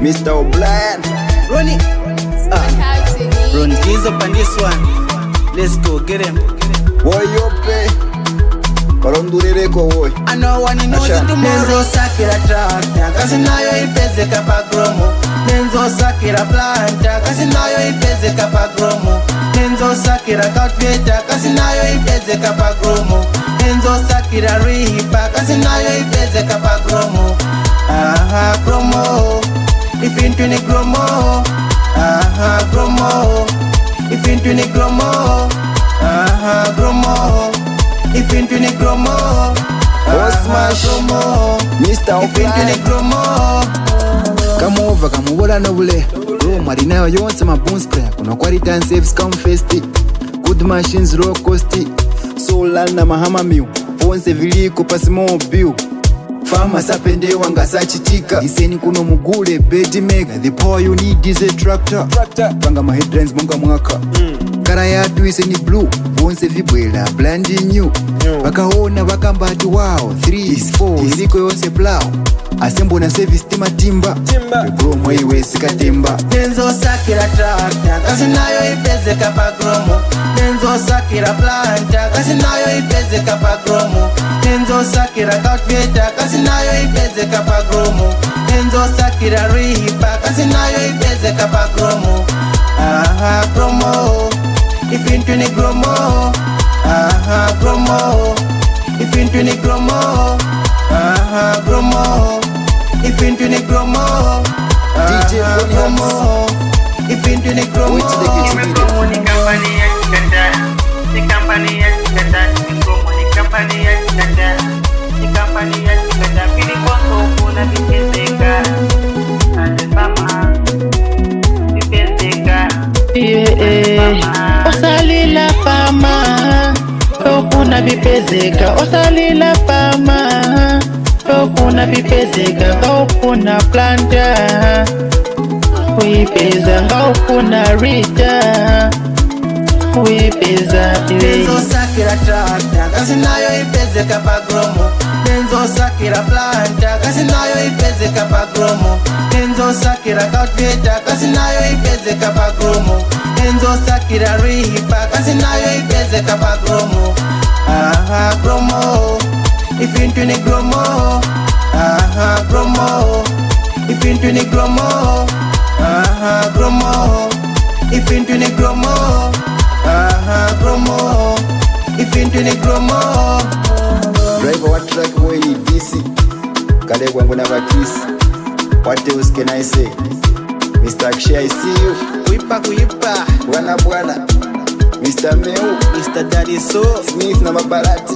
Mr. Obrian. Run it. Run Deezo on this one. Let's go, get him. Boy, you pay. Karondureko boy. I know one in the tomorrow. Sakira tractor, kasi nayo ipeze kapa Growmore. Nenzo sakira planta, kasi nayo ipeze kapa Growmore. Nenzo sakira cultivator, kasi nayo ipeze kapa Growmore. Nenzo sakira reaper, kasi nayo ipeze kapa Growmore. Aha, Growmore. If into ni Growmore. Aha, Growmore. If into ni Growmore. Aha, Growmore. If into ni Growmore. Smash Mr. Growmore. Come over, come over no bule. Growmore inayo yonse mabunskra. Kuna quality and saves come festi. Good machines low cost. Solar na mahama miu. Ponse viliko pasimo biu. Farmers apende wanga sachitika. Iseni kuno mugule bedi mega. The power you need is a tractor. Panga ma headlines monga mwaka. Kara yatu iseni blue. Ponse vibwela blandi new. Wakaona wakambati wao 3-4 iliko yonse plow. Asembo na service timba Growmore iwe sikatemba. Nenzo sakira tractor, kasi nayo ipeze kapa Growmore. Nenzo sakira planta, kasi nayo ipeze kapa Growmore. Nenzo sakira cultivator, kasi nayo ipeze kapa Growmore. Nenzo sakira reaper, kasi nayo ipeze kapa Growmore. Aha, Growmore. If into ni Growmore. Aha, Growmore. If into ni Growmore. Aha, Growmore. If into ni Growmore. DJ Growmore. If into ni Growmore. Growmore ni kampani ya kikanda. Ni kampani ya kikanda. Growmore ni kampani ya kikanda. Ni kampani ya kikanda. Pili kwako kuna vipezeka. Ande mama. Vipezeka. Osalila fama. Kuna vipezeka. Osalila fama. Kuna vipezeka. Kuna planta. Wipeza kuna rita. Wipeza Nenzo sakira tractor, kasi nayo ipeze kapa Growmore. Nenzo sakira planta, kasi nayo ipeze kapa Growmore. Nenzo sakira cultivator, kasi nayo ipeze kapa Growmore. Nenzo sakira reaper, kasi nayo ipeze kapa Growmore. Aha, Growmore. If into ni Growmore. Aha, Growmore. If into ni Growmore. Aha, Growmore. If into ni Growmore. Aha, Growmore. If into ni Growmore. Driver what track boy ni DC. Kale kwangu na bakisi. What else can I say? Mr. Akshay, I see you. Kuipa. Bwana. Mr. Meu. Mr. Daddy So. Smith na mabarati.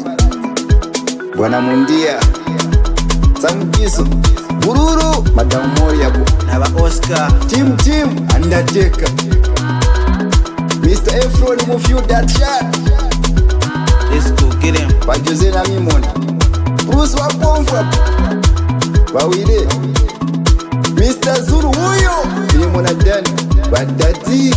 Bwana Mundia. Samkiso. Bururu. Madam Moriabu. Na ba Oscar. Team. Undertaker. Mr. Efro, remove you that shot. Let's go, get him. By Jose na Mimona. Bruce Wakomfwa. Bawire. Mr. Zuru huyo. Mimona Dani. Badati.